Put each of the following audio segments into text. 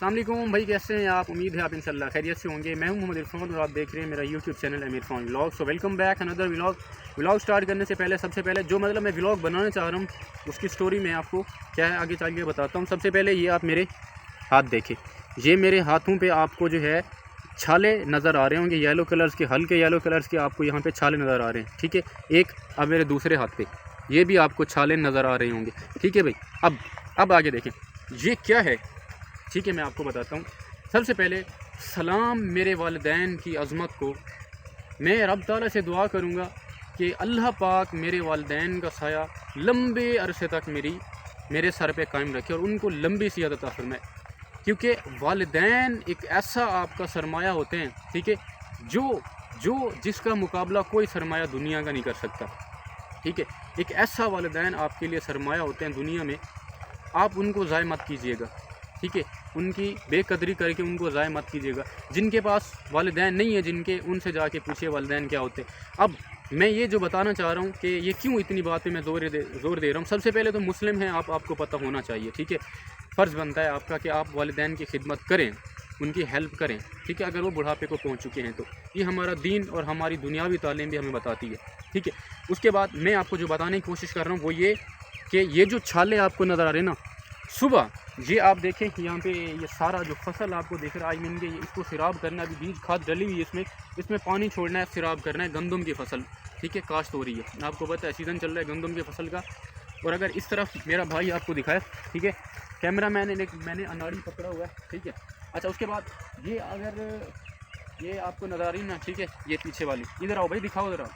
अस्सलाम वालेकुम भाई, कैसे हैं आप? उम्मीद है आप इंशाल्लाह खैरियत से होंगे। मैं हूं मोहम्मद इरफान और आप देख रहे हैं मेरा यूट्यूब चैनल अमीर Khan vlog. So welcome back another vlog start करने से पहले सबसे पहले जो मतलब मैं व्लॉग बनाना चाह रहा हूं उसकी स्टोरी मैं आपको क्या है आगे चल के बताता हूं। सबसे पहले ये आप मेरे हाथ देखें, ये मेरे हाथों पर आपको जो है छाले नज़र आ रहे होंगे, येलो कलर्स के, हल्के येलो कलर्स के आपको यहाँ पे छाले नज़र आ रहे हैं। ठीक है, एक अब मेरे दूसरे हाथ पे ये भी आपको छाले नज़र आ रहे होंगे। ठीक है भाई, अब आगे देखें ये क्या है। ठीक है, मैं आपको बताता हूँ। सबसे पहले सलाम मेरे वालिदैन की अज़मत को। मैं रब ताला से दुआ करूँगा कि अल्लाह पाक मेरे वालिदैन का साया लंबे अरसे तक मेरे सर पे कायम रखे और उनको लंबी सियादत अता फरमाए, क्योंकि वालिदैन एक ऐसा आपका सरमाया होते हैं, ठीक है, जो जिसका मुकाबला कोई सरमाया दुनिया का नहीं कर सकता। ठीक है, एक ऐसा वालिदैन आपके लिए सरमाया होते हैं दुनिया में, आप उनको ज़ाय मत कीजिएगा। ठीक है, उनकी बेकदरी करके उनको ज़ाय मत कीजिएगा। जिनके पास वालिदैन नहीं है, जिनके, उनसे जाके पूछिए वालिदैन क्या होते। अब मैं ये जो बताना चाह रहा हूँ कि ये क्यों इतनी बात पे मैं जोर दे रहा हूँ। सबसे पहले तो मुस्लिम हैं आपको पता होना चाहिए। ठीक है, फ़र्ज़ बनता है आपका कि आप वालिदैन की खिदमत करें, उनकी हेल्प करें। ठीक है, अगर वो बुढ़ापे को पहुँच चुके हैं तो ये हमारा दीन और हमारी दुनियावी तालीम भी हमें बताती है। ठीक है, उसके बाद मैं आपको जो बताने की कोशिश कर रहा हूँ वो ये कि ये जो छाले आपको नज़र आ रहे हैं ना, सुबह ये आप देखें यहाँ पे ये सारा जो फसल आपको दिख रहा है, आई मीन के इसको सिराब करना है। अभी बीज खाद डली हुई है, इसमें पानी छोड़ना है, सिराब करना है। गंदम की फसल, ठीक है, काश्त हो रही है, आपको पता है सीज़न चल रहा है गंदम की फसल का। और अगर इस तरफ मेरा भाई आपको दिखाए, ठीक है, कैमरा मैंने अनाड़ी पकड़ा हुआ है। ठीक है, अच्छा, उसके बाद ये अगर ये आपको नज़र आ रही है ना, ठीक है, ये पीछे वाली, इधर आओ भाई, दिखाओ इधर आओ।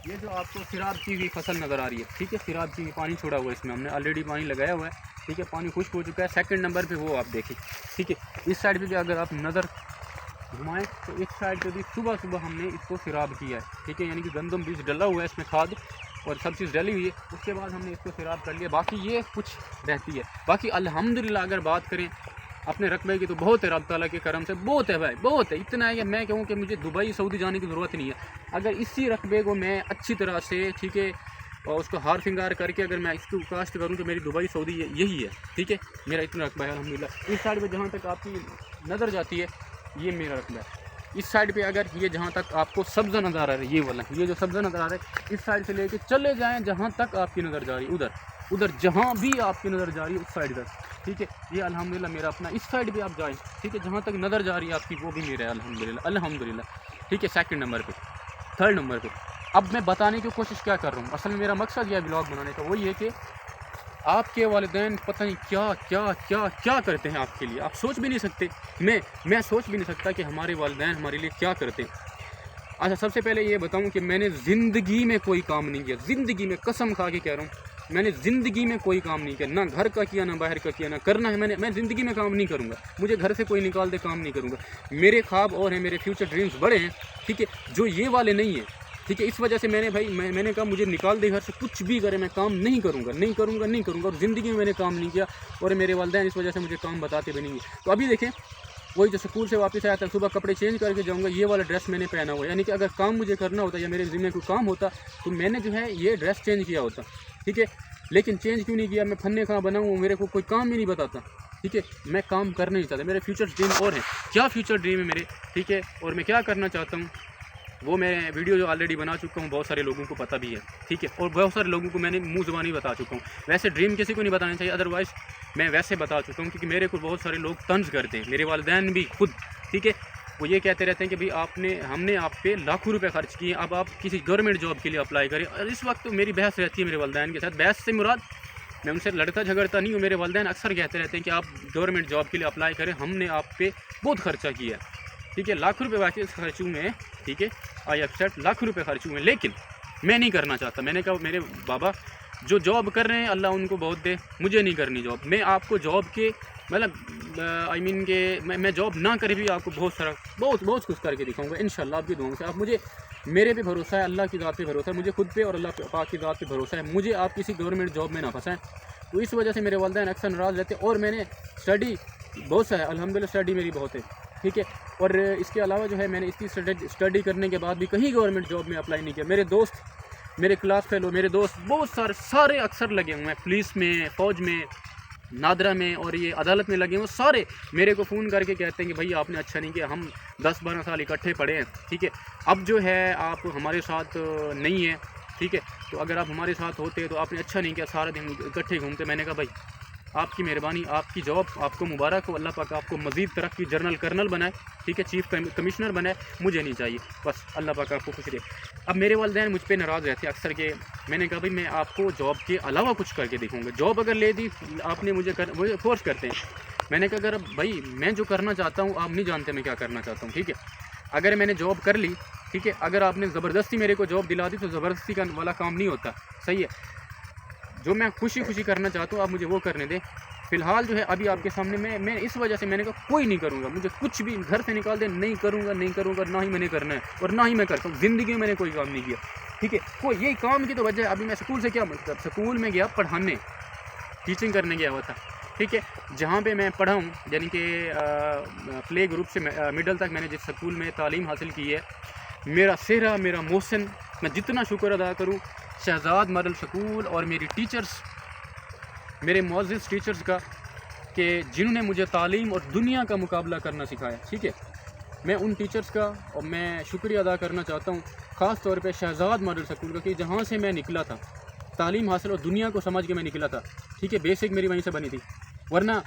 ये जो आपको सिराब की हुई फसल नज़र आ रही है, ठीक है, सिराब की पानी छोड़ा हुआ है, इसमें हमने ऑलरेडी पानी लगाया हुआ है। ठीक है, पानी खुश्क हो चुका है। सेकंड नंबर पे वो आप देखें, ठीक है, इस साइड पे भी अगर आप नज़र घुमाएं तो इस साइड पे भी सुबह हमने इसको सिराब किया है। ठीक है, यानी कि गंदम बीज डला हुआ है, इसमें खाद और सब चीज़ डली हुई है। उसके बाद हमने इसको सिराब कर लिया, बाकी ये कुछ रहती है। बाकी अल्हम्दुलिल्लाह अगर बात करें अपने रकबे की तो बहुत है, रब ताला के करम से बहुत है भाई, बहुत है। इतना है कि मैं कहूँ कि मुझे दुबई सऊदी जाने की ज़रूरत नहीं है। अगर इसी रकबे को मैं अच्छी तरह से, ठीक है, और उसको हार फिंगार करके अगर मैं इसको काश्त करूँ तो मेरी दुबई सऊदी यही है। ठीक है, मेरा इतना रकबा है अल्हम्दुलिल्लाह। इस साइड पे जहाँ तक आपकी नज़र जाती है ये मेरा रकबा है। इस साइड पे अगर ये जहाँ तक आपको सब्ज़ा नज़र आ रहा है, ये वाला, ये जो सब्ज़ा नज़र आ रहा है, इस साइड से लेके चले जाएँ जहाँ तक आपकी नज़र जा रही है, उधर जहाँ भी आपकी नज़र जा रही है उस साइड तक। ठीक है, ये अल्हम्दुलिल्लाह मेरा अपना। इस साइड भी आप जाएँ, ठीक है, जहाँ तक नज़र जा रही है आपकी वो भी मेरा है अल्हम्दुलिल्लाह। ठीक है, सेकंड नंबर पे, थर्ड नंबर पे अब मैं बताने की कोशिश क्या कर रहा हूँ, असल में मेरा मकसद यह व्लॉग बनाने का वही है कि आपके वालिदैन पता नहीं क्या करते हैं आपके लिए, आप सोच भी नहीं सकते। मैं सोच भी नहीं सकता कि हमारे वालिदैन हमारे लिए क्या करते हैं। अच्छा, सबसे पहले ये बताऊँ कि मैंने ज़िंदगी में कोई काम नहीं किया, ज़िंदगी में कसम खा के कह रहा हूँ, मैंने ज़िंदगी में कोई काम नहीं किया, ना घर का किया, ना बाहर का किया, ना करना है। मैं ज़िंदगी में काम नहीं करूँगा, मुझे घर से कोई निकाल दे काम नहीं करूँगा। मेरे ख्वाब और हैं, मेरे फ्यूचर ड्रीम्स बड़े हैं, ठीक है, जो ये वाले नहीं है। ठीक है, इस वजह से मैंने कहा मुझे निकाल दे घर से, कुछ भी करे मैं काम नहीं करूँगा। और ज़िंदगी में मैंने काम नहीं किया और मेरे वालिदैन इस वजह से मुझे काम बताते भी नहीं है। तो अभी देखें, वही जो स्कूल से वापस आया था, सुबह कपड़े चेंज करके जाऊंगा, ये वाला ड्रेस मैंने पहना हुआ है। यानी कि अगर काम मुझे करना होता या मेरे ज़िम्मे कोई काम होता तो मैंने जो है ये ड्रेस चेंज किया होता। ठीक है, लेकिन चेंज क्यों नहीं किया, मैं फन्ने कहाँ बनाऊँ, मेरे को कोई काम ही नहीं बताता। ठीक है, मैं काम करना नहीं चाहता। मेरे फ्यूचर ड्रीम और हैं, क्या फ्यूचर ड्रीम है मेरे, ठीक है, और मैं क्या करना चाहता हूँ वो मैं वीडियो जो ऑलरेडी बना चुका हूँ, बहुत सारे लोगों को पता भी है। ठीक है, और बहुत सारे लोगों को मैंने मुँह ज़ुबानी बता चुका हूँ। वैसे ड्रीम किसी को नहीं बताना चाहिए, अदरवाइज़ मैं वैसे बता चुका हूँ, क्योंकि मेरे को बहुत सारे लोग तंज करते हैं, मेरे वालिदैन भी खुद। ठीक है, वो ये कहते रहते हैं कि भाई हमने आप पे लाखों रुपए खर्च किए, अब आप किसी गवर्नमेंट जॉब के लिए अप्लाई करें। और इस वक्त तो मेरी बहस रहती है मेरे वालिदैन के साथ। बहस से मुराद, मैं उनसे लड़ता झगड़ता नहीं हूँ। मेरे वालिदैन अक्सर कहते रहते हैं कि आप गवर्नमेंट जॉब के लिए अप्लाई करें, हमने आप पे बहुत खर्चा किया है। ठीक है, लाखों रुपये वाकई खर्च हुए हैं। ठीक है, आई एक्सेप्ट, लाखों रुपये खर्च हुए हैं, लेकिन मैं नहीं करना चाहता। मैंने कहा मेरे बाबा जो जॉब कर रहे हैं अल्लाह उनको बहुत दे, मुझे नहीं करनी जॉब। मैं आपको जॉब के मतलब आई मीन के मैं जॉब ना करे भी आपको बहुत कुछ करके दिखाऊंगा इंशाल्लाह आपकी दुआओं से। आप मुझे, मेरे पे भरोसा है, अल्लाह की ज़ात पे भरोसा है, मुझे खुद पे और अल्लाह पाक की ज़ात पे भरोसा है। मुझे आप किसी गवर्नमेंट जॉब में ना फंसाएं। तो इस वजह से मेरे वालिदैन अक्सर नाराज़ रहते हैं। और मैंने स्टडी बहुत सा है अल्हम्दुलिल्लाह, स्टडी मेरी बहुत है। ठीक है, और इसके अलावा जो है मैंने इसकी स्टडी करने के बाद भी कहीं गवर्नमेंट जॉब में अप्लाई नहीं किया। मेरे दोस्त, मेरे क्लास फेलो, मेरे दोस्त बहुत सारे अक्सर लगे हुए हैं पुलिस में, फ़ौज में, नादरा में और ये अदालत में लगे हैं, वो सारे मेरे को फ़ोन करके कहते हैं कि भाई आपने अच्छा नहीं किया, हम 10-12 साल इकट्ठे पढ़े हैं, ठीक है। अब जो है आप हमारे साथ नहीं है, ठीक है, तो अगर आप हमारे साथ होते तो आपने अच्छा नहीं किया, सारा दिन इकट्ठे घूमते। मैंने कहा भाई आपकी मेहरबानी, आपकी जॉब आपको मुबारक हो, अल्लाह पाक आपको मज़ीद तरक्की, जनरल कर्नल बनाए, ठीक है, चीफ़ कमिश्नर बनाए, मुझे नहीं चाहिए, बस अल्लाह पाक आपको खुश रहे। अब मेरे वालिदैन मुझ पर नाराज़ रहते अक्सर के, मैंने कहा भाई मैं आपको जॉब के अलावा कुछ करके दिखाऊंगा, जॉब अगर ले दी आपने मुझे फोर्स करते हैं। मैंने कहा अगर भाई मैं जो करना चाहता हूँ आप नहीं जानते मैं क्या करना चाहता हूँ, ठीक है। अगर मैंने जॉब कर ली, ठीक है, अगर आपने ज़बरदस्ती मेरे को जॉब दिला दी तो ज़बरदस्ती का वाला काम नहीं होता, सही है। जो मैं खुशी खुशी करना चाहता हूँ आप मुझे वो करने दें। फ़िलहाल जो है अभी आपके सामने मैं इस वजह से मैंने कहा कोई नहीं करूँगा, मुझे कुछ भी घर से निकाल दे, नहीं करूँगा, ना ही मैंने करना है और ना ही मैं करता हूँ। ज़िंदगी में मैंने कोई काम नहीं किया, ठीक है। कोई यही काम की तो वजह है, अभी मैं स्कूल से क्या मतलब, स्कूल में गया पढ़ाने, टीचिंग करने गया हुआ था, ठीक है। जहाँ पे मैं पढ़ा हूँ यानी कि प्ले ग्रुप से मिडल तक मैंने जिस स्कूल में तालीम हासिल की है, मेरा सेहरा, मेरा मोहसिन, मैं जितना शुक्र अदा करूँ शहजाद मॉडल स्कूल और मेरी टीचर्स, मेरे मुअज़्ज़िज़ टीचर्स का, कि जिन्होंने मुझे तालीम और दुनिया का मुकाबला करना सिखाया, ठीक है। मैं उन टीचर्स का और मैं शुक्रिया अदा करना चाहता हूँ, ख़ास तौर पे शहजाद मॉडल स्कूल का, कि जहाँ से मैं निकला था तालीम हासिल और दुनिया को समझ के मैं निकला था, ठीक है। बेसिक मेरी वहीं से बनी थी, वरना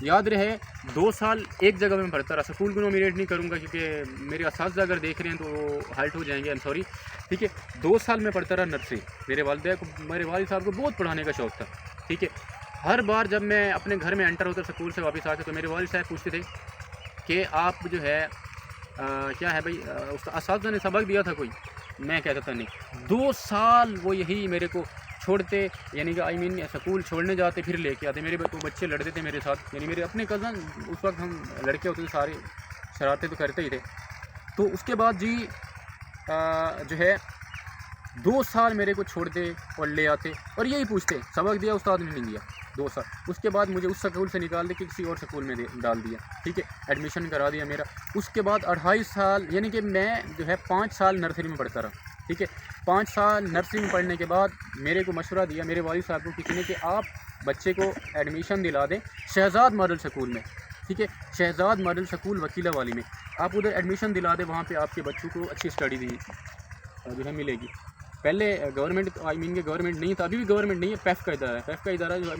याद रहे 2 साल एक जगह में पढ़ता रहा। स्कूल को नोमिनेट नहीं करूँगा क्योंकि मेरे असातिज़ा अगर देख रहे हैं तो हर्ट हो जाएंगे, आई एम सॉरी, ठीक है। 2 साल में पढ़ता रहा नर्सरी। मेरे वालिद साहब को बहुत पढ़ाने का शौक़ था, ठीक है। हर बार जब मैं अपने घर में एंटर होता स्कूल से वापस आके तो मेरे वालिद साहब पूछते थे कि आप जो है क्या है भाई, उसका असातिज़ा ने सबक दिया था कोई? मैं कहता था नहीं। 2 साल वो यही मेरे को छोड़ते, यानी कि आई मीन स्कूल छोड़ने जाते फिर लेके आते। मेरे बच्चे लड़ते थे मेरे साथ, यानी मेरे अपने कज़न, उस वक्त हम लड़के होते थे सारे, शरारतें तो करते ही थे। तो उसके बाद जी जो है 2 साल मेरे को छोड़ते और ले आते और यही पूछते सबक दिया उस्ताद ने? नहीं दिया। 2 साल उसके बाद मुझे उस स्कूल से निकाल दे के किसी और स्कूल में डाल दिया, ठीक है, एडमिशन करा दिया मेरा। उसके बाद 2.5 साल, यानी कि मैं जो है 5 साल नर्सरी में पढ़ता रहा, ठीक है। 5 साल नर्सरी में पढ़ने के बाद मेरे को मशवरा दिया मेरे वालिद साहब को किसी ने कि आप बच्चे को एडमिशन दिला दें शहजाद मॉडल स्कूल में, ठीक है, शहजाद मॉडल स्कूल वकीला वाली में। आप उधर एडमिशन दिला दें, वहाँ पे आपके बच्चों को अच्छी स्टडी दी जो है मिलेगी। पहले गवर्नमेंट, आई मीन के गवर्नमेंट नहीं था, अभी भी गवर्नमेंट नहीं है, पैफ का इदारा है। पैफ का इदारा जो है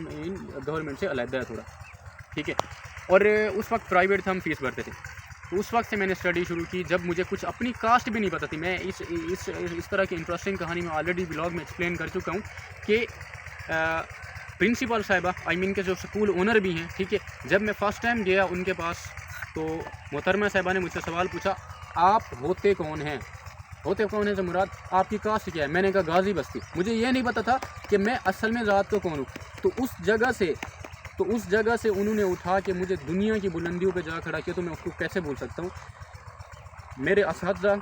गवर्नमेंट से अलग है थोड़ा, ठीक है। और उस वक्त प्राइवेट था, हम फीस भरते थे। तो उस वक्त से मैंने स्टडी शुरू की जब मुझे कुछ अपनी कास्ट भी नहीं पता थी। मैं इस तरह की इंटरेस्टिंग कहानी में ऑलरेडी ब्लॉग में एक्सप्लेन कर चुका हूँ कि प्रिंसिपल साहिबा, आई मीन के जो स्कूल ओनर भी हैं, ठीक है, जब मैं फ़र्स्ट टाइम गया उनके पास तो मोहतरमा साहिबा ने मुझसे सवाल पूछा, आप होते कौन हैं? होते कौन है से मुराद आपकी कास्ट क्या है? मैंने कहा गाजी बस्ती। मुझे ये नहीं पता था कि मैं असल में ज़ात को कौन हूँ। तो उस जगह से उन्होंने उठा के मुझे दुनिया की बुलंदियों पे जा खड़ा किया, तो मैं उसको कैसे भूल सकता हूँ। मेरे असातिज़ा,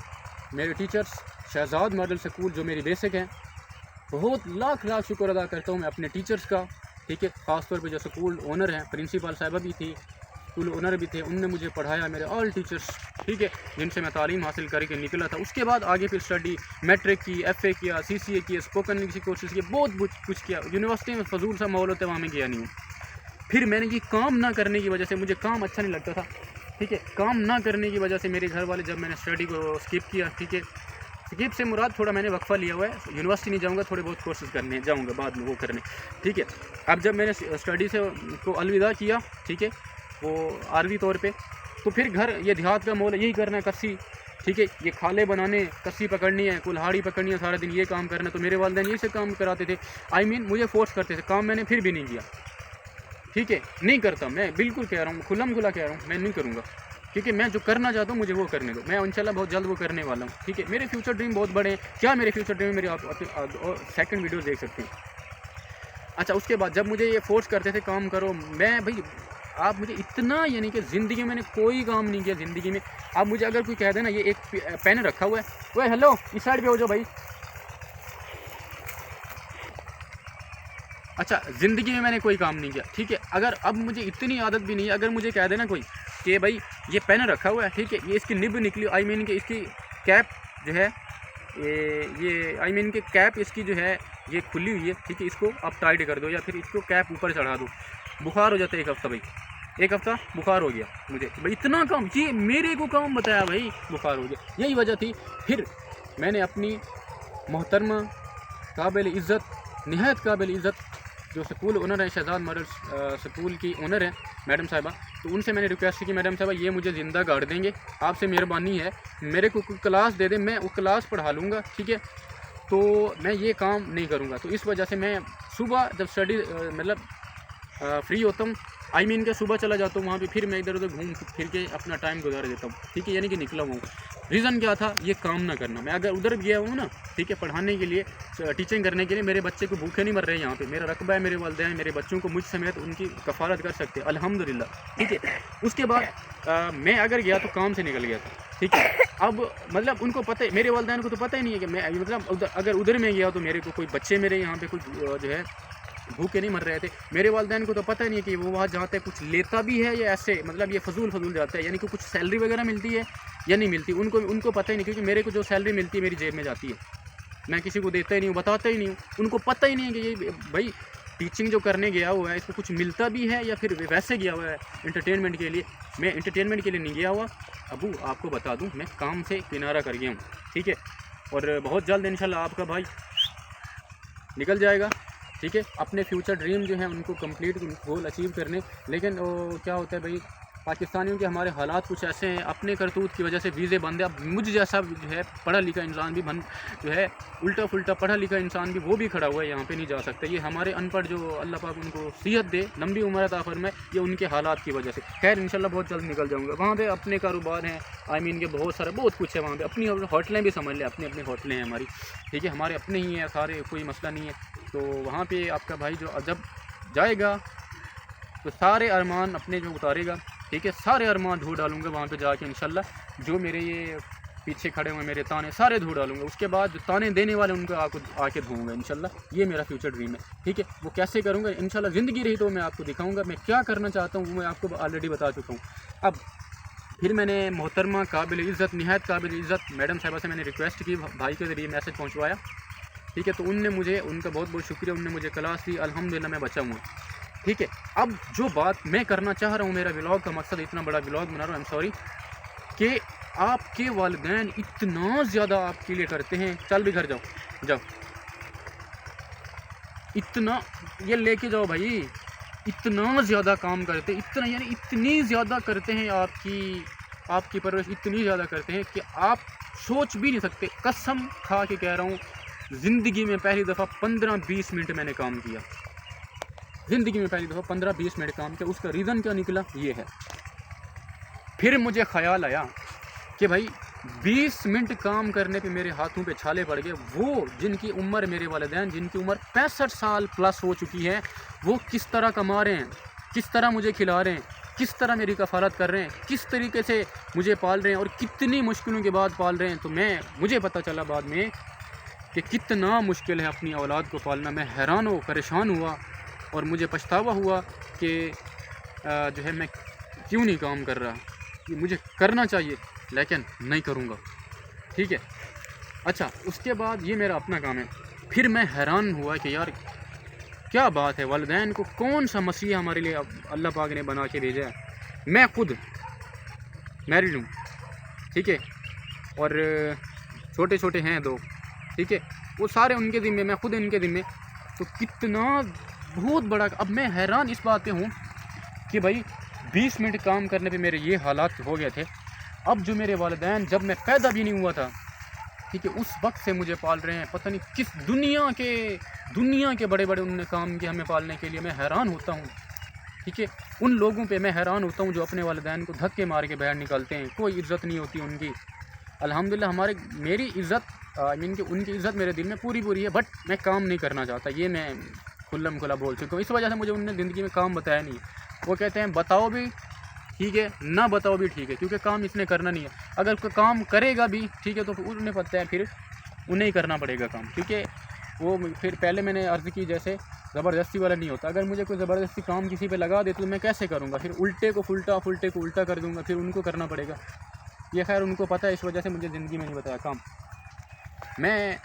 मेरे टीचर्स, शहजाद मॉडल स्कूल जो मेरी बेसिक हैं, बहुत लाख शुक्र अदा करता हूँ मैं अपने टीचर्स का, ठीक है। ख़ास तौर पे जो स्कूल ओनर हैं, प्रिंसिपल साहिबा भी थी, स्कूल ओनर भी थे, उनने मुझे पढ़ाया, मेरे ऑल टीचर्स, ठीक है, जिनसे मैं तालीम हासिल करके निकला था। उसके बाद आगे फिर स्टडी, मैट्रिक की, FA किया, CCA किया, स्पोकन इंग्लिश कोर्सेज किए, बहुत कुछ किया। यूनिवर्सिटी में फजूल सा माहौल होता है, वहाँ में गया नहीं हूँ। फिर मैंने ये काम ना करने की वजह से, मुझे काम अच्छा नहीं लगता था, ठीक है, काम ना करने की वजह से मेरे घर वाले, जब मैंने स्टडी को स्किप किया, ठीक है, स्किप से मुराद थोड़ा मैंने वक्फा लिया हुआ है, यूनिवर्सिटी नहीं जाऊँगा, थोड़े बहुत कोर्सेज करने जाऊँगा बाद में वो करने, ठीक है। अब जब मैंने स्टडी से को अलविदा किया, ठीक है, वो आर्वी तौर पे, तो फिर घर, ये देहात का माहौल, यही करना है, कस्सी, ठीक है, ये खाले बनाने, कस्सी पकड़नी है, कुल्हाड़ी पकड़नी है, सारा दिन ये काम करना। तो मेरे वालिदैन ये से काम कराते थे, आई मीन मुझे फोर्स करते थे। काम मैंने फिर भी नहीं किया, ठीक है, नहीं करता। मैं बिल्कुल कह रहा हूँ, खुल्लम खुला कह रहा हूँ, मैं नहीं करूँगा, क्योंकि मैं जो करना चाहता हूँ मुझे वो करने दो। मैं इंशाल्लाह बहुत जल्द वो करने वाला हूँ, ठीक है। मेरे फ्यूचर ड्रीम बहुत बड़े हैं। क्या मेरे फ्यूचर ड्रीम, मेरे आप सेकंड वीडियो देख सकते हैं। अच्छा, उसके बाद जब मुझे ये फोर्स करते थे काम करो, मैं भाई, आप मुझे इतना, यानी कि ज़िंदगी में मैंने कोई काम नहीं किया ज़िंदगी में। आप मुझे अगर कोई कह देना ये एक पेन रखा हुआ है, वो हेलो इस साइड पे हो जाओ भाई। अच्छा, ज़िंदगी में मैंने कोई काम नहीं किया, ठीक है। अगर अब मुझे इतनी आदत भी नहीं है, अगर मुझे कह देना कोई कि भाई ये पेन रखा हुआ है, ठीक है, ये इसकी निब निकली, आई मीन कि इसकी कैप जो है, ये आई मीन कि कैप इसकी जो है ये खुली हुई है, ठीक है, इसको आप टाइट कर दो या फिर इसको कैप ऊपर चढ़ा दो, बुखार हो जाता है 1 हफ़्ता भाई, 1 हफ़्ता बुखार हो गया मुझे भाई, इतना कम, ये मेरे को कम बताया भाई, बुखार हो गया, यही वजह थी। फिर मैंने अपनी मोहतरमा काबिल इज़्ज़त, नहायत काबिल इज़्ज़त जो स्कूल ओनर है, शहजाद मॉडल स्कूल की ओनर है मैडम साहिबा, तो उनसे मैंने रिक्वेस्ट की कि मैडम साहिबा ये मुझे ज़िंदा गाड़ देंगे, आपसे मेहरबानी है, मेरे को क्लास दे दें, मैं वो क्लास पढ़ा लूँगा, ठीक है, तो मैं ये काम नहीं करूँगा। तो इस वजह से मैं सुबह जब स्टडी मतलब फ्री होता हूँ, आई मीन के सुबह चला जाता हूँ वहाँ पे, फिर मैं इधर उधर घूम फिर के अपना टाइम गुजार देता हूँ, ठीक है, यानी कि निकला हुआ हूँ। रीज़न क्या था, ये काम ना करना। मैं अगर उधर गया हूँ ना, ठीक है, पढ़ाने के लिए, टीचिंग करने के लिए, मेरे बच्चे को भूखे नहीं मर रहे हैं यहाँ पे, मेरा रकबा है, मेरे वालिदैन मेरे बच्चों को मुझ समेत उनकी कफ़ारत कर सकते हैं अल्हम्दुलिल्लाह, ठीक है। उसके बाद मैं अगर गया तो काम से निकल गया था, ठीक है। अब मतलब उनको पता है, मेरे वालिदैन को तो पता ही नहीं है कि मैं मतलब अगर उधर में गया तो मेरे को कोई बच्चे मेरे यहाँ पे कुछ जो है भूखे नहीं मर रहे थे। मेरे वालिदैन को तो पता ही नहीं है कि वो वहाँ जाते हैं कुछ लेता भी है या ऐसे मतलब ये फजूल जाता है, यानी कि कुछ सैलरी वगैरह मिलती है या नहीं मिलती, उनको पता ही नहीं, क्योंकि मेरे को जो सैलरी मिलती है मेरी जेब में जाती है, मैं किसी को देता ही नहीं हूँ, बताता ही नहीं हूँ, उनको पता ही नहीं है कि ये भाई टीचिंग जो करने गया हुआ है इसको कुछ मिलता भी है या फिर वैसे गया हुआ है एंटरटेनमेंट के लिए। मैं एंटरटेनमेंट के लिए नहीं गया हुआ अबू, आपको बता दूँ, मैं काम से किनारा कर गया हूँ, ठीक है, और बहुत जल्द इंशाल्लाह आपका भाई निकल जाएगा, ठीक है, अपने फ्यूचर ड्रीम जो है उनको कंप्लीट गोल अचीव करने। लेकिन वो क्या होता है भाई, पाकिस्तानियों के हमारे हालात कुछ ऐसे हैं, अपने करतूत की वजह से वीज़े बंद है। अब मुझ जैसा जो है पढ़ा लिखा इंसान भी जो है उल्टा फुल्टा पढ़ा लिखा इंसान भी वो भी खड़ा हुआ है, यहाँ पे नहीं जा सकता। ये हमारे अनपढ़ जो अल्लाह पाक उनको सेहत दे, लंबी उम्र अता फरमाए, ये उनके हालात की वजह से। खैर इंशाल्लाह बहुत जल्द निकल जाऊँगा। वहाँ पर अपने कारोबार हैं, आई मीन के बहुत कुछ है वहाँ पर, अपनी होटलें भी समझ लें, अपनी होटलें हैं हमारी, ठीक है, हमारे अपने ही हैं सारे, कोई मसला नहीं है। तो वहाँ पे आपका भाई जो जब जाएगा तो सारे अरमान अपने जो उतारेगा, ठीक है, सारे अरमान धो डालूँगा वहाँ पे जाके इंशाल्लाह। जो मेरे ये पीछे खड़े हुए मेरे ताने सारे धो डालूँगा, उसके बाद जो ताने देने वाले उनको आके धोऊँगा इंशाल्लाह। ये मेरा फ्यूचर ड्रीम है, ठीक है। वो कैसे करूँगा इंशाल्लाह, ज़िंदगी रही तो मैं आपको दिखाऊँगा। मैं क्या करना चाहता हूँ वो मैं आपको ऑलरेडी बता चुका हूँ। अब फिर मैंने मोहतरमा काबिल इज़्ज़त, नहायत काबिल इज़्ज़त मैडम साहिबा से मैंने रिक्वेस्ट की, भाई के ज़रिए मैसेज पहुँचवाया, ठीक है। तो उनने मुझे, उनका बहुत शुक्रिया, उनने मुझे क्लास दी, अल्हम्दुलिल्लाह मैं बचा हुआ, ठीक है। अब जो बात मैं करना चाह रहा हूँ, मेरा व्लॉग का मकसद, इतना बड़ा व्लॉग बना रहा हूँ, आई एम सॉरी, कि आपके वालिदैन इतना ज़्यादा आपके लिए करते हैं, चल भी घर जाओ, इतना ये लेके जाओ भाई, इतना ज़्यादा काम करते, इतना यानी इतनी ज़्यादा करते हैं, आपकी परवरिश इतनी ज़्यादा करते हैं कि आप सोच भी नहीं सकते। कसम खा के कह रहा हूँ, ज़िंदगी में पहली दफ़ा 15-20 मिनट मैंने काम किया, ज़िंदगी में पहली दफ़ा 15-20 मिनट काम किया। उसका रीज़न क्या निकला ये है, फिर मुझे ख्याल आया कि भाई 20 मिनट काम करने पे मेरे हाथों पे छाले पड़ गए। वो जिनकी उम्र, मेरे वालिदैन जिनकी उम्र 65 साल प्लस हो चुकी है, वो किस तरह कमा रहे हैं, किस तरह मुझे खिला रहे हैं, किस तरह मेरी कफ़ालत कर रहे हैं, किस तरीके से मुझे पाल रहे हैं और कितनी मुश्किलों के बाद पाल रहे हैं। तो मुझे पता चला बाद में कि कितना मुश्किल है अपनी औलाद को पालना। मैं हैरान हो, परेशान हुआ और मुझे पछतावा हुआ कि जो है मैं क्यों नहीं काम कर रहा। ये मुझे करना चाहिए लेकिन नहीं करूँगा, ठीक है। अच्छा, उसके बाद ये मेरा अपना काम है। फिर मैं हैरान हुआ कि यार क्या बात है, वालिदैन को कौन सा मसीहा हमारे लिए अल्लाह पाक ने बना के भेजा है। मैं खुद मैरिड हूँ, ठीक है, और छोटे छोटे हैं 2, ठीक है, वो सारे उनके ज़िम्मे, मैं खुद इनके ज़िम्मे। तो कितना बहुत बड़ा। अब मैं हैरान इस बात पे हूँ कि भाई 20 मिनट काम करने पे मेरे ये हालात हो गए थे। अब जो मेरे वालिदैन, जब मैं पैदा भी नहीं हुआ था, ठीक है, उस वक्त से मुझे पाल रहे हैं। पता नहीं किस दुनिया के बड़े उन्होंने काम किया हमें पालने के लिए। मैं हैरान होता हूँ, ठीक है, उन लोगों पे मैं हैरान होता हूँ जो अपने वालिदैन को धक्के मार के बाहर निकालते हैं, कोई इज़्ज़त नहीं होती उनकी। अल्हम्दुलिल्लाह मेरी इज़्ज़त, आई मीन कि उनकी इज़्ज़त मेरे दिल में पूरी है, बट मैं काम नहीं करना चाहता। ये मैं खुल्लम खुला बोल चुका हूँ। इस वजह से मुझे उन्होंने ज़िंदगी में काम बताया नहीं। वो कहते हैं बताओ भी ठीक है, ना बताओ भी ठीक है, क्योंकि काम इसने करना नहीं है। अगर कोई काम करेगा भी, ठीक है, तो उन्हें पता है फिर उन्हें ही करना पड़ेगा काम, ठीक है। वो फिर पहले मैंने अर्ज़ की, जैसे ज़बरदस्ती वाला नहीं होता। अगर मुझे कोई ज़बरदस्ती काम किसी पे लगा दे तो मैं कैसे करूँगा, फिर उल्टे को उल्टा कर दूँगा, फिर उनको करना पड़ेगा। ये खैर उनको पता है, इस वजह से मुझे ज़िंदगी में नहीं बताया काम। मैं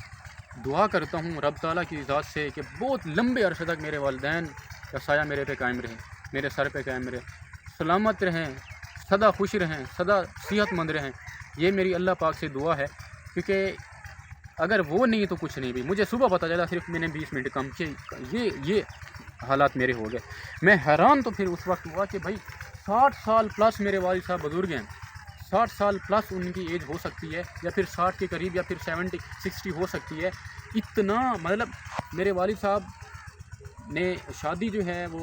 दुआ करता हूँ रब ताला की ज़ात से कि बहुत लंबे अरसे तक मेरे वालिदैन का साया मेरे पे कायम रहे, मेरे सर पे कायम रहे, सलामत रहें, सदा खुश रहें, सदा सेहतमंद रहें। ये मेरी अल्लाह पाक से दुआ है, क्योंकि अगर वो नहीं तो कुछ नहीं भी। मुझे सुबह पता चला, सिर्फ मैंने 20 मिनट कम किए, ये हालात मेरे हो गए। मैं हैरान तो फिर उस वक्त हुआ कि भाई 60 साल प्लस मेरे वालिद साहब बुज़ुर्ग हैं, 60 साल प्लस उनकी एज हो सकती है, या फिर 60 के करीब, या फिर 70-60 हो सकती है। इतना मतलब मेरे वालिद साहब ने शादी जो है वो,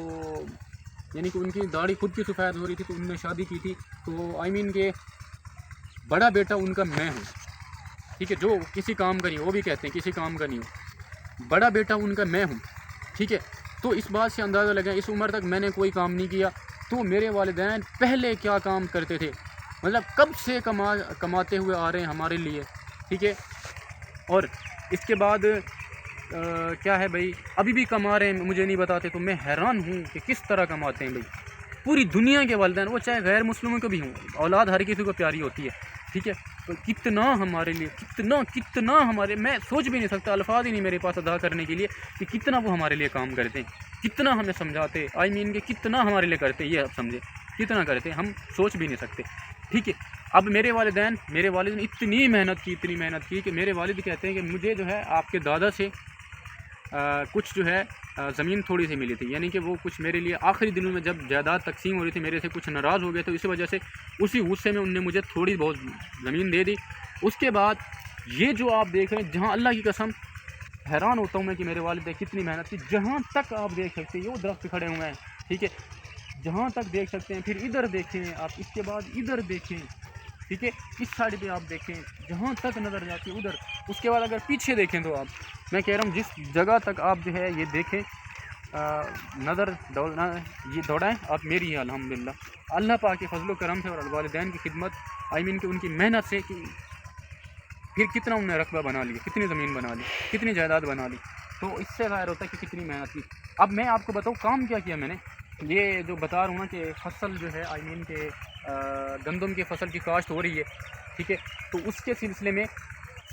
यानी कि उनकी दाढ़ी खुद की सफ़ेद हो रही थी तो उन्होंने शादी की थी। तो आई मीन के बड़ा बेटा उनका मैं हूँ, ठीक है, जो किसी काम का नहीं, वो भी कहते हैं किसी काम का नहीं हो, बड़ा बेटा उनका मैं हूँ, ठीक है। तो इस बात से अंदाज़ा लगा, इस उम्र तक मैंने कोई काम नहीं किया, तो मेरे वालिदैन पहले क्या काम करते थे, मतलब कब से कमाते हुए आ रहे हैं हमारे लिए, ठीक है। और इसके बाद क्या है भाई, अभी भी कमा रहे हैं, मुझे नहीं बताते। तो मैं हैरान हूँ कि किस तरह कमाते हैं भाई। पूरी दुनिया के वालिदैन, वो चाहे गैर मुस्लिमों को भी हों, औलाद हर किसी को प्यारी होती है, ठीक है। तो कितना हमारे लिए, कितना हमारे, मैं सोच भी नहीं सकता, अल्फाज ही नहीं मेरे पास अदा करने के लिए कि कितना वो हमारे लिए काम करते हैं, कितना हमें समझाते, आई मीन के कितना हमारे लिए करते, ये आप समझे कितना करते, हम सोच भी नहीं सकते, ठीक है। अब मेरे वालिदैन, मेरे वालिद ने इतनी मेहनत की कि मेरे वालिद कहते हैं कि मुझे जो है आपके दादा से कुछ जो है ज़मीन थोड़ी सी मिली थी, यानी कि वो कुछ मेरे लिए आखिरी दिनों में जब जायदाद तकसीम हो रही थी, मेरे से कुछ नाराज़ हो गए, तो इसी वजह से उसी गुस्से में उनने मुझे थोड़ी बहुत ज़मीन दे दी। उसके बाद ये जो आप देख रहे हैं, जहाँ अल्लाह की कसम हैरान होता हूँ मैं कि मेरे वालिद ने कितनी मेहनत की। जहाँ तक आप देख सकते हैं, ये दरख्त खड़े हुए हैं, ठीक है, जहाँ तक देख सकते हैं, फिर इधर देखें आप, इसके बाद इधर देखें, ठीक है, इस साइड पे आप देखें, जहाँ तक नज़र जाती है उधर। उसके बाद अगर पीछे देखें तो आप, मैं कह रहा हूँ जिस जगह तक आप जो है ये देखें, नज़र दौड़ना, ये दौड़ाएँ आप मेरी है अल्हम्दुलिल्लाह, अल्लाह पाक के फजलो करम से और वालिदैन की खिदमत, आई मीन कि उनकी मेहनत से, कि फिर कितना उन्होंने रकबा बना लिया, कितनी ज़मीन बना ली, कितनी जायदाद बना ली। तो इससे ज़ाहिर होता है कि कितनी मेहनत की। अब मैं आपको बताऊँ काम क्या किया मैंने, ये जो बता रहा हूँ ना कि फसल जो है, आई मीन के गंदम की फसल की काश्त हो रही है, ठीक है। तो उसके सिलसिले में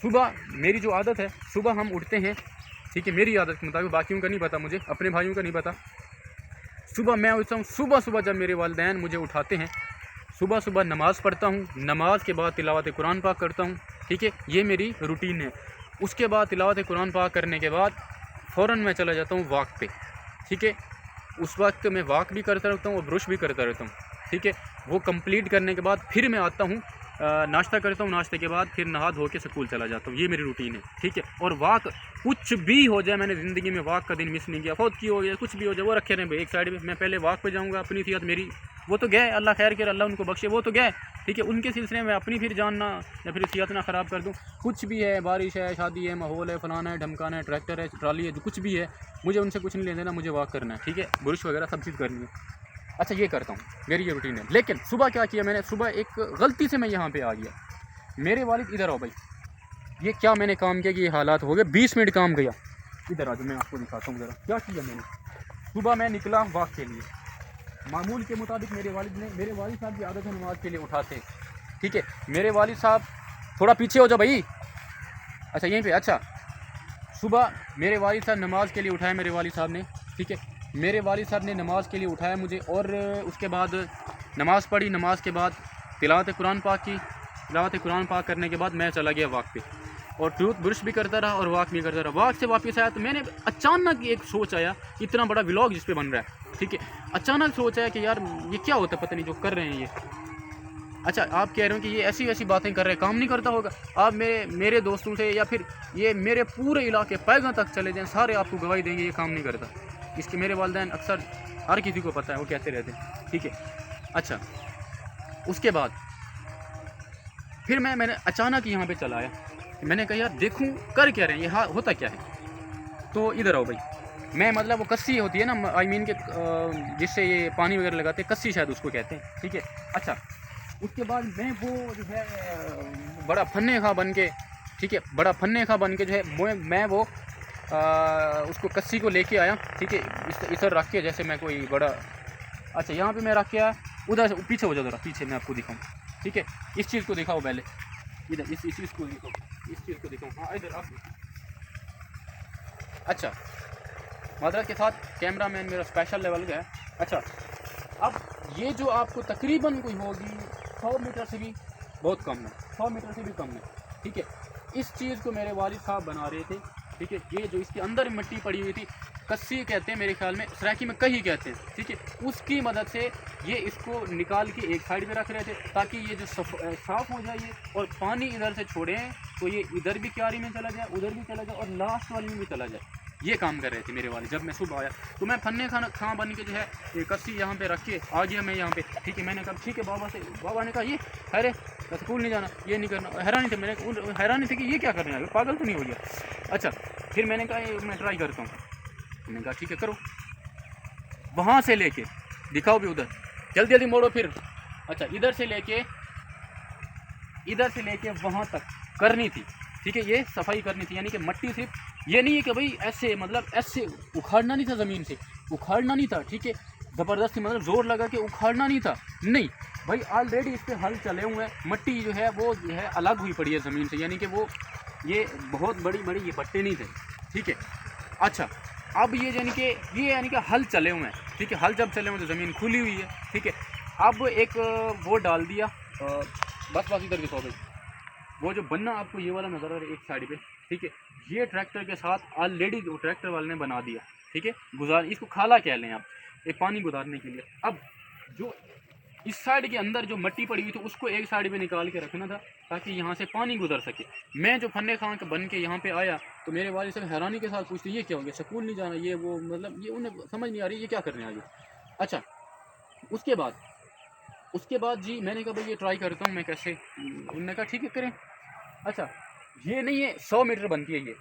सुबह मेरी जो आदत है, सुबह हम उठते हैं, ठीक है, मेरी आदत के मुताबिक, बाकियों का नहीं पता मुझे, अपने भाइयों का नहीं पता। सुबह मैं उठता हूँ, सुबह जब मेरे वालिदैन मुझे उठाते हैं, सुबह नमाज़ पढ़ता हूँ, नमाज के बाद तिलावत कुरान पाक करता हूँ, ठीक है, ये मेरी रूटीन है। उसके बाद तिलावत कुरान पाक करने के बाद फ़ौरन मैं चला जाता हूँ वॉक पे, ठीक है। उस वक्त मैं वॉक भी करता रहता हूँ और ब्रश भी करता रहता हूँ, ठीक है। वो कंप्लीट करने के बाद फिर मैं आता हूँ, नाश्ता करता हूँ, नाश्ते के बाद फिर नहा धो के स्कूल चला जाता हूँ। ये मेरी रूटीन है, ठीक है। और वॉक कुछ भी हो जाए, मैंने ज़िंदगी में वॉक का दिन मिस नहीं किया, फौत की हो गया, कुछ भी हो जाए, वो रखे रहे भाई एक साइड में, मैं पहले वॉक पे जाऊँगा। अपनी सेहत मेरी, वो तो गए, अल्लाह खैर करे, अल्लाह उनको बख्शे, वो तो गए, ठीक है। उनके सिलसिले में अपनी फिर जानना या फिर सेहत ना ख़राब कर दूँ, कुछ भी है, बारिश है, शादी है, माहौल है, फलाना है, ढमकाना है, ट्रैक्टर है, ट्राली है, जो कुछ भी है, मुझे उनसे कुछ नहीं लेना देना, मुझे वॉक करना है, ठीक है। बुरुश वगैरह सब चीज़ करनी है। अच्छा, ये करता हूँ, मेरी ये रूटीन है। लेकिन सुबह क्या किया मैंने, सुबह एक गलती से मैं यहाँ पे आ गया। मेरे वालिद इधर आओ भाई, ये क्या मैंने काम किया कि ये हालात हो गए, 20 मिनट काम गया। इधर आ जाओ, मैं आपको दिखाता हूँ ज़रा क्या किया मैंने। सुबह मैं निकला वॉक के लिए, मामूल के मुताबिक मेरे वालिद साहब की आदत है नमाज के लिए उठाते, ठीक है। मेरे वालिद साहब, थोड़ा पीछे हो जाओ भाई, अच्छा यहीं पे, अच्छा। सुबह मेरे वालिद साहब नमाज के लिए उठाए मेरे वालिद साहब ने, ठीक है। मेरे वालिद साहब ने नमाज के लिए उठाया मुझे, और उसके बाद नमाज़ पढ़ी, नमाज के बाद तिलावत कुरान पाक की, तिलावत कुरान पाक करने के बाद मैं चला गया वॉक पे, और टूथ ब्रश भी करता रहा और वॉक भी करता रहा। वॉक से वापस आया तो मैंने अचानक एक सोच आया, इतना बड़ा व्लॉग जिस पे बन रहा है, ठीक है, अचानक सोच आया कि यार ये क्या होता है, पता नहीं जो कर रहे हैं ये। अच्छा, आप कह रहे हो कि ये ऐसी वैसी बातें कर रहे हैं, काम नहीं करता होगा। आप मेरे दोस्तों से या फिर ये मेरे पूरे इलाके पैगां तक चले जाएँ, सारे आपको गवाही देंगे ये काम नहीं करता। इसके मेरे वालिदैन अक्सर, हर किसी को पता है, वो कहते रहते हैं, ठीक है। अच्छा, उसके बाद फिर मैंने अचानक यहाँ पे चला आया, मैंने कहा यार देखूँ कर क्या रहे हैं, ये होता क्या है। तो इधर आओ भाई, मैं मतलब वो कस्सी होती है ना, आई मीन के जिससे ये पानी वगैरह लगाते हैं, कस्सी शायद उसको कहते हैं, ठीक है। अच्छा, उसके बाद मैं वो जो है बड़ा फन्ने खा बन के, ठीक है, बड़ा फन्ने खा बन के जो है मैं वो उसको कस्सी को लेके आया, ठीक है, इधर रख के, जैसे मैं कोई बड़ा, अच्छा यहाँ पे मैं रख के आया। उधर पीछे हो जाओ ज़रा, पीछे मैं आपको दिखाऊँ, ठीक है। इस चीज़ को दिखाओ पहले, इधर इस चीज़ को दिखाओ, इस चीज़ को दिखाओ, हाँ इधर आप। अच्छा, मादरत के साथ कैमरा मैन मेरा स्पेशल लेवल का है। अच्छा, अब ये जो आपको तकरीबन कोई होगी 100 मीटर से भी बहुत कम है, 100 मीटर से भी कम है, ठीक है। इस चीज़ को मेरे वालिद साहब बना रहे थे, ठीक है। ये जो इसके अंदर मिट्टी पड़ी हुई थी, कस्सी कहते हैं मेरे ख्याल में, सराकी में कही कहते हैं, ठीक है। उसकी मदद से ये इसको निकाल के एक साइड पे रख रहे थे ताकि ये जो साफ़ हो जाए और पानी इधर से छोड़ें तो ये इधर भी क्यारी में चला जाए, उधर भी चला जाए और लास्ट वाली में भी चला जाए। ये काम कर रहे थे मेरे वाले। जब मैं सुबह आया तो मैं फन्ने खां बन के जो है ये कस्सी यहाँ पे रख के आ गया मैं यहाँ पे, ठीक है। मैंने कहा ठीक है बाबा से, बाबा ने कहा ये अरे स्कूल नहीं जाना, ये नहीं करना। हैरानी थे, मैंने हैरानी थी कि ये क्या करने आ गया, पागल तो नहीं हो गया। अच्छा, फिर मैंने कहा मैं ट्राई करता हूँ। मैंने कहा ठीक है करो, वहाँ से लेके दिखाओ भी उधर, जल्दी जल्दी मोड़ो फिर। अच्छा, इधर से लेके वहाँ तक करनी थी, ठीक है। ये सफाई करनी थी, यानी कि मट्टी सिर्फ ये नहीं है कि भाई ऐसे, मतलब ऐसे उखाड़ना नहीं था, ज़मीन से उखाड़ना नहीं था, ठीक है। ज़बरदस्ती मतलब ज़ोर लगा के उखाड़ना नहीं था, नहीं भाई। ऑलरेडी इस पर हल चले हुए हैं, मट्टी जो है वो जो है अलग हुई पड़ी है ज़मीन से, यानी कि वो ये बहुत बड़ी बड़ी ये पट्टे नहीं थे, ठीक है। अच्छा, अब ये यानी कि हल चले हुए हैं, ठीक है। हल जब चले हुए तो ज़मीन खुली हुई है, ठीक है। अब एक वो डाल दिया, बस इधर के सौ वो जो बनना आपको ये वाला नज़र आ रहा है एक साइड पे, ठीक है। ये ट्रैक्टर के साथ ऑलरेडी जो ट्रैक्टर वाले ने बना दिया, ठीक है। इसको खाला कह लें आप, ये पानी गुजारने के लिए। अब जो इस साइड के अंदर जो मट्टी पड़ी हुई थी उसको एक साइड पे निकाल के रखना था ताकि यहाँ से पानी गुजर सके। मैं जो फन्ने खां के बन के यहाँ पे आया तो मेरे वाले सब हैरानी के साथ पूछते ये क्या हो गया, स्कूल नहीं जाना, ये वो, मतलब ये उन्हें समझ नहीं आ रही ये क्या करने आ गए। अच्छा, उसके बाद जी मैंने कहा भाई ये ट्राई करता हूँ मैं कैसे। उन्होंने कहा ठीक है करें। अच्छा, ये नहीं है 100 मीटर बनती है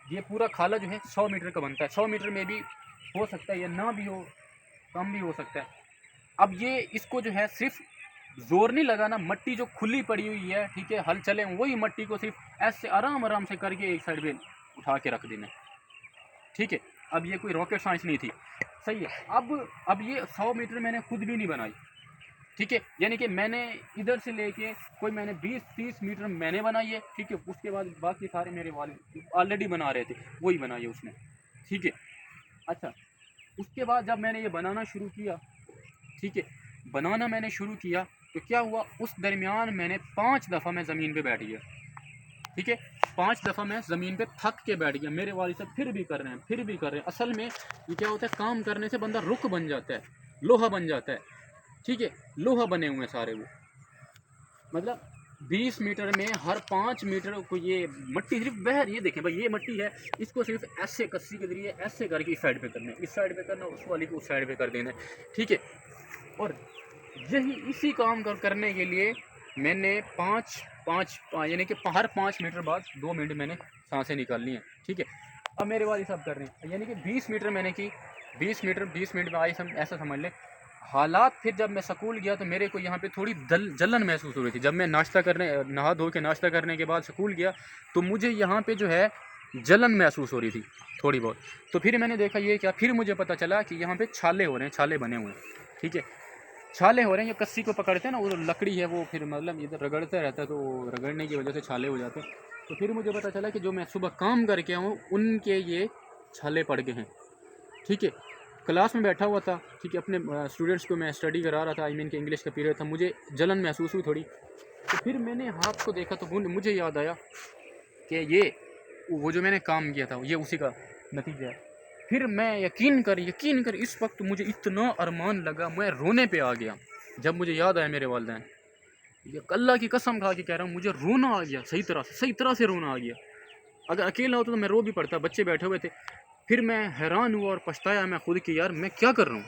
ये पूरा खाला जो है 100 मीटर का बनता है। 100 मीटर में भी हो सकता है या ना भी हो, कम भी हो सकता है। अब ये इसको जो है सिर्फ जोर नहीं लगाना, मट्टी जो खुली पड़ी हुई है, ठीक है, हल चले वही मट्टी को सिर्फ ऐसे आराम आराम से करके एक साइड पे उठा के रख देना, ठीक है। अब ये कोई रॉकेट साइंस नहीं थी, सही है। अब ये 100 मीटर मैंने खुद भी नहीं बनाई, ठीक है। यानी कि मैंने इधर से लेके कोई मैंने 20-30 मीटर मैंने बनाई है, ठीक है। उसके बाद बाकी सारे मेरे वाले ऑलरेडी बना रहे थे, वही बनाई है उसने, ठीक है। अच्छा, उसके बाद जब मैंने ये बनाना शुरू किया, ठीक है, बनाना मैंने शुरू किया तो क्या हुआ, उस दरमियान मैंने 5 दफ़ा मैं ज़मीन पे बैठ गया, ठीक है। 5 दफ़ा मैं ज़मीन पे थक के बैठ गया। मेरे वाले सब फिर भी कर रहे हैं। असल में ये क्या होता है, काम करने से बंदा रुक बन जाता है, लोहा बन जाता है, ठीक है। लोहा बने हुए हैं सारे वो, मतलब 20 मीटर में हर 5 मीटर को ये मट्टी सिर्फ बह रही है। देखें भाई, ये मट्टी है, इसको सिर्फ ऐसे कस्सी के जरिए ऐसे करके इस साइड पे करना है, इस साइड पे करना, उस वाली को उस साइड पे कर देना है, ठीक है। और यही इसी काम करने के लिए मैंने यानी कि हर 5 मीटर बाद 2 मिनट मैंने सांसें निकालनी है, ठीक है। अब मेरे वाले सब कर रहे हैं, यानी कि 20 मीटर मैंने की, 20 मिनट में आई, ऐसा समझ लें हालात। फिर जब मैं स्कूल गया तो मेरे को यहाँ पे थोड़ी जलन महसूस हो रही थी। जब मैं नहा धो के नाश्ता करने के बाद स्कूल गया तो मुझे यहाँ पे जो है जलन महसूस हो रही थी थोड़ी बहुत। तो फिर मैंने देखा ये क्या, फिर मुझे पता चला कि यहाँ पे छाले हो रहे हैं, छाले बने हुए हैं, ठीक है। छाले हो रहे हैं, ये कस्सी को पकड़ते हैं ना, वो लकड़ी है वो फिर मतलब इधर रगड़ता रहता है, तो रगड़ने की वजह से छाले हो जाते हैं। तो फिर मुझे पता चला कि जो मैं सुबह काम करके आऊँ उनके ये छाले पड़ गए हैं, ठीक है। क्लास में बैठा हुआ था, ठीक है, अपने स्टूडेंट्स को मैं स्टडी करा रहा था, आई मीन कि इंग्लिश का पीरियड था, मुझे जलन महसूस हुई थोड़ी। तो फिर मैंने हाथ को देखा तो मुझे याद आया कि ये वो जो मैंने काम किया था ये उसी का नतीजा है। फिर मैं यकीन कर इस वक्त मुझे इतना अरमान लगा, मैं रोने पे आ गया जब मुझे याद आया मेरे वालिदैन। ये अल्लाह की कसम खा के कह रहा हूँ, मुझे रोना आ गया, सही तरह से रोना आ गया। अगर अकेला होता तो मैं रो भी पड़ता, बच्चे बैठे हुए थे। फिर मैं हैरान हुआ और पछताया मैं खुद कि यार मैं क्या कर रहा हूँ।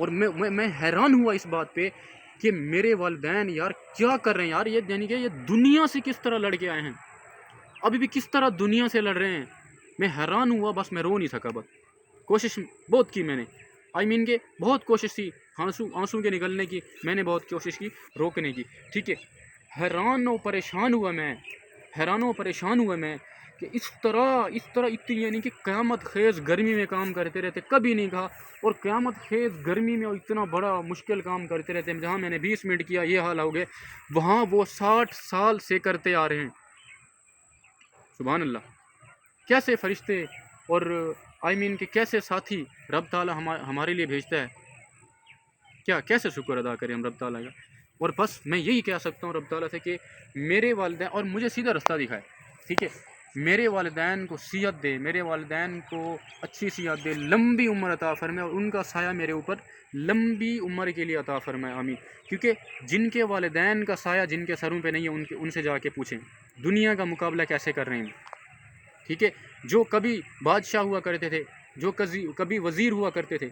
और मैं हैरान हुआ इस बात पे कि मेरे वालिदैन यार क्या कर रहे हैं यार, ये यानी कि ये दुनिया से किस तरह लड़ के आए हैं, अभी भी किस तरह दुनिया से लड़ रहे हैं। मैं हैरान हुआ, बस मैं रो नहीं सका। बस कोशिश बहुत की मैंने, आई मीन के बहुत कोशिश थी आंसू के निकलने की, मैंने बहुत कोशिश की रोकने की, ठीक है। हैरान और परेशान हुआ मैं कि इस तरह इतनी यानी कि क़यामत खेज़ गर्मी में काम करते रहते, कभी नहीं कहा। और क़यामत खेज़ गर्मी में और इतना बड़ा मुश्किल काम करते रहते हैं, जहाँ मैंने 20 मिनट किया ये हाल हो गए, वहाँ वो 60 साल से करते आ रहे हैं। सुभान अल्लाह, कैसे फरिश्ते और आई मीन के कैसे साथी रब ताला हमारे लिए भेजता है। क्या कैसे शुक्र अदा करें हम रब ताला का। और बस मैं यही कह सकता हूँ रब ताला से कि मेरे वालिदैन और मुझे सीधा रास्ता दिखाए, ठीक है, मेरे वालिदैन को सियत दे, मेरे वालिदैन को अच्छी सियत दे, लंबी उम्र अता फरमाए और उनका साया मेरे ऊपर लंबी उम्र के लिए अता फरमाए, आमीन। क्योंकि जिनके वालिदैन का साया जिनके सरों पे नहीं है उनसे जाके पूछें दुनिया का मुकाबला कैसे कर रहे हैं, ठीक है। जो कभी बादशाह हुआ करते थे, जो कभी वज़ीर हुआ करते थे,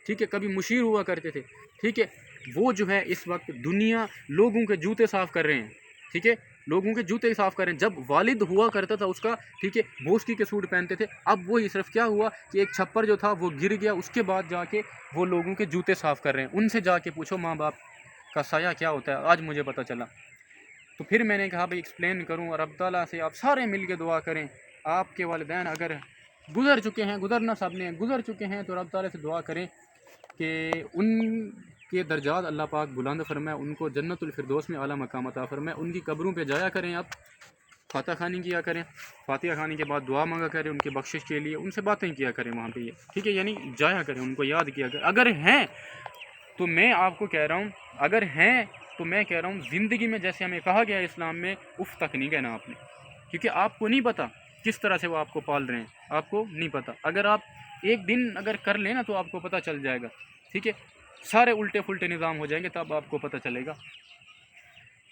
ठीक है, कभी मुशीर हुआ करते थे, ठीक है, वो जो है इस वक्त दुनिया लोगों के जूते साफ़ कर रहे हैं, ठीक है, लोगों के जूते साफ़ कर रहे हैं। जब वालिद हुआ करता था उसका, ठीक है, बोस्की के सूट पहनते थे, अब वही सिर्फ क्या हुआ कि एक छप्पर जो था वो गिर गया, उसके बाद जाके वो लोगों के जूते साफ़ कर रहे हैं। उनसे जाके पूछो माँ बाप का साया क्या होता है, आज मुझे पता चला। तो फिर मैंने कहा भाई एक्सप्लेन करूँ, और रब ताला से आप सारे मिल के दुआ करें। आपके वालिदैन अगर गुज़र चुके हैं, गुज़रना सब ने गुज़र चुके हैं, तो रब ताला से दुआ करें कि उनके दर्जात अल्लाह पाक बुलंद फरमाए, उनको जन्नतुल फिरदौस में आला मकाम अता फरमाए। उनकी कब्रों पे जाया करें, आप फातिहा खानी किया करें, फातिहा खाने के बाद दुआ मांगा करें उनकी बख्शिश के लिए, उनसे बातें किया करें वहाँ पे, ये ठीक है, यानी जाया करें, उनको याद किया करें। अगर हैं तो मैं आपको कह रहा हूँ, अगर हैं तो मैं कह रहा हूँ ज़िंदगी में जैसे हमें कहा गया है इस्लाम में, उफ़ तक नहीं कहना आपने, क्योंकि आपको नहीं पता किस तरह से वो आपको पाल रहे हैं, आपको नहीं पता। अगर आप एक दिन अगर कर लें ना तो आपको पता चल जाएगा, ठीक है, सारे उल्टे फुल्टे निज़ाम हो जाएंगे, तब आपको पता चलेगा।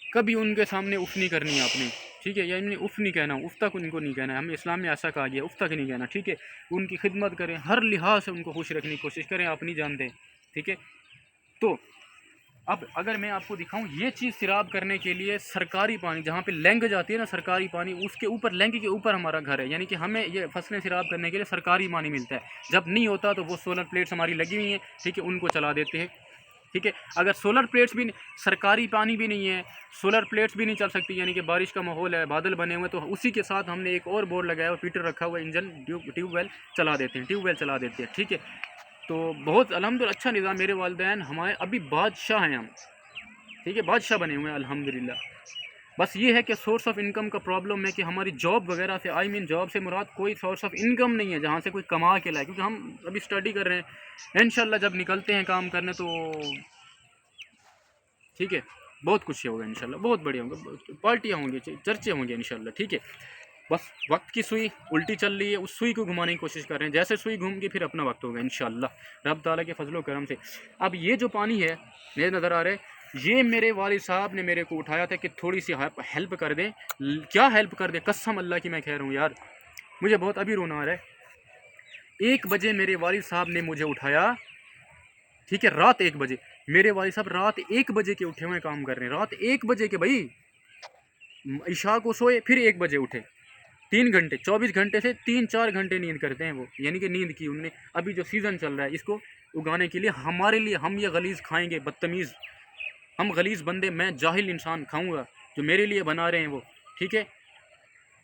कभी उनके सामने उफ़ नहीं करनी है आपने, ठीक है, यानी उफ़ नहीं कहना, उफ़ तक उनको नहीं कहना है, हमें इस्लाम में ऐसा कहा गया, उफ़ तक नहीं कहना, ठीक है। उनकी खिदमत करें, हर लिहाज से उनको खुश रखने की कोशिश करें, आप नहीं जानते, ठीक है। तो अब अगर मैं आपको दिखाऊं, ये चीज़ सिराब करने के लिए सरकारी पानी जहाँ पे लैंग जाती है ना, सरकारी पानी, उसके ऊपर लैंग के ऊपर हमारा घर है, यानी कि हमें ये फसलें सिराब करने के लिए सरकारी पानी मिलता है। जब नहीं होता तो वो सोलर प्लेट्स हमारी लगी हुई हैं, ठीक है, उनको चला देते हैं, ठीक है। अगर सोलर प्लेट्स भी सरकारी पानी भी नहीं है, सोलर प्लेट्स भी नहीं चल सकती, यानी कि बारिश का माहौल है, बादल बने हुए, तो उसी के साथ हमने एक और बोर्ड लगाया और पीटर रखा हुआ, इंजन ट्यूबवेल चला देते हैं, ठीक है। तो बहुत अल्हम्दुलिल्लाह अच्छा निज़ाम, मेरे वालिदैन हमारे अभी बादशाह हैं हम, ठीक है, बादशाह बने हुए हैं अल्हम्दुलिल्लाह। बस ये है कि सोर्स ऑफ इनकम का प्रॉब्लम है कि हमारी जॉब वगैरह से, आई मीन जॉब से मुराद कोई सोर्स ऑफ इनकम नहीं है जहाँ से कोई कमा के लाए, क्योंकि हम अभी स्टडी कर रहे हैं। इंशाल्लाह जब निकलते हैं काम करने तो ठीक है, बहुत कुछ होगा इंशाल्लाह, बहुत बढ़िया होगा, पार्टियाँ होंगी, चर्चे होंगे इंशाल्लाह, ठीक है। बस वक्त की सुई उल्टी चल रही है, उस सुई को घुमाने की कोशिश कर रहे हैं, जैसे सुई घूम के फिर अपना वक्त होगा इंशाल्लाह रब ताला के फजलो करम से। अब ये जो पानी है मेरे नज़र आ रहा है, ये मेरे वालिद साहब ने मेरे को उठाया था कि थोड़ी सी हेल्प कर दें। क्या हेल्प कर दें, कसम अल्लाह की मैं कह रहा हूँ यार, मुझे बहुत अभी रोना आ रहा है। 1 बजे मेरे वालिद साहब ने मुझे उठाया, ठीक है, रात 1 बजे। मेरे वालिद साहब रात 1 बजे के उठे हुए काम कर रहे हैं, रात 1 बजे के भाई, इशा को सोए फिर 1 बजे उठे, 3 घंटे, 24 घंटे से 3-4 घंटे नींद करते हैं वो, यानी कि नींद की उनने। अभी जो सीज़न चल रहा है इसको उगाने के लिए, हमारे लिए, हम ये गलीज़ खाएंगे, बदतमीज़, हम गलीज़ बंदे, मैं जाहिल इंसान खाऊंगा जो मेरे लिए बना रहे हैं वो, ठीक है,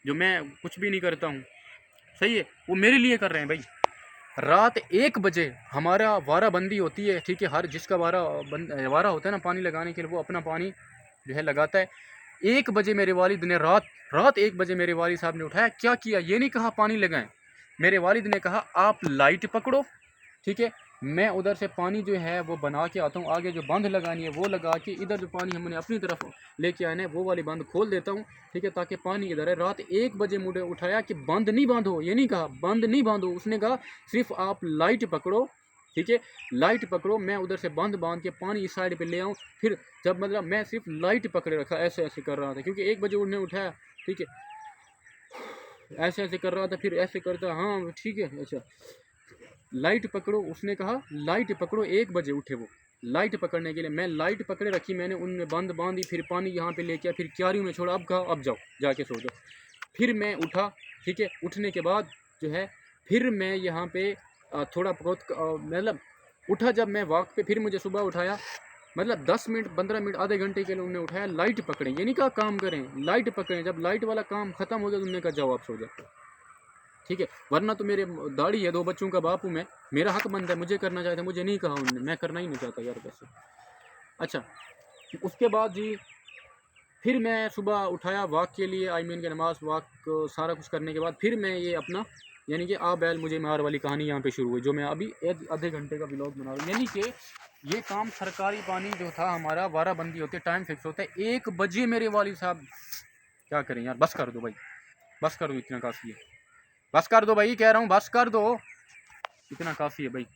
जो मैं कुछ भी नहीं करता हूँ, सही है, वो मेरे लिए कर रहे हैं भाई। रात 1 बजे हमारा वारा बंदी होती है, ठीक है, हर जिसका वारा होता है ना पानी लगाने के लिए, वो अपना पानी जो है लगाता है। 1 बजे मेरे वालिद ने रात 1 बजे मेरे वालिद साहब ने उठाया, क्या किया, ये नहीं कहा पानी लगाएं, मेरे वालिद ने कहा आप लाइट पकड़ो, ठीक है, मैं उधर से पानी जो है वो बना के आता हूँ, आगे जो बंद लगानी है वो लगा के, इधर जो पानी हमने अपनी तरफ लेके आना है वो वाली बंद खोल देता हूँ, ठीक है, ताकि पानी इधर है। रात 1 बजे मुझे उठाया कि बंद नहीं बांधो, ये नहीं कहा बंद नहीं बांधो, उसने कहा सिर्फ आप लाइट पकड़ो, ठीक है, लाइट पकड़ो, मैं उधर से बंद बांध के पानी इस साइड पे ले आऊँ। फिर जब मतलब मैं सिर्फ लाइट पकड़े रखा, ऐसे ऐसे कर रहा था, क्योंकि 1 बजे उन्हें उठाया, ठीक है, ऐसे ऐसे कर रहा था, फिर ऐसे करता, हाँ ठीक है, अच्छा लाइट पकड़ो, उसने कहा लाइट पकड़ो। 1 बजे उठे वो लाइट पकड़ने के लिए, मैं लाइट पकड़े रखी, मैंने उनमें बंद बांधी, फिर पानी यहाँ पे लेके आया, फिर क्यारियों में छोड़ा, अब कहा अब जाओ जाके सो जाओ। फिर मैं उठा, ठीक है, उठने के बाद जो है फिर मैं यहाँ पे थोड़ा बहुत मतलब उठा, जब मैं वॉक पे, फिर मुझे सुबह उठाया, मतलब 10 मिनट 15 मिनट आधे घंटे के लिए उन्होंने उठाया, लाइट पकड़ें, ये नहीं कहा काम करें, लाइट पकड़ें। जब लाइट वाला काम ख़त्म हो गया तो उन्होंने कहा जाओ आप सो जाओ, ठीक है, वरना तो मेरे दाढ़ी है, 2 बच्चों का बाप हूँ मैं, मेरा हक बनता है, मुझे करना चाहते, मुझे नहीं कहा उन्होंने, मैं करना ही नहीं चाहता यार कैसे। अच्छा, उसके बाद जी फिर मैं सुबह उठाया वॉक के लिए, आई मीन के नमाज वॉक सारा कुछ करने के बाद फिर मैं ये अपना, यानी कि आ बैल मुझे मार वाली कहानी यहाँ पे शुरू हुई, जो मैं अभी आधे घंटे का व्लॉग बना रहा हूँ। यानी कि ये काम सरकारी पानी जो था हमारा, वाराबंदी होती है, टाइम फिक्स होता है 1 बजे। मेरे वालिद साहब क्या करें यार, बस कर दो भाई, बस कर दो, इतना काफ़ी है, बस कर दो भाई, कह रहा हूँ बस कर दो, इतना काफ़ी है भाई।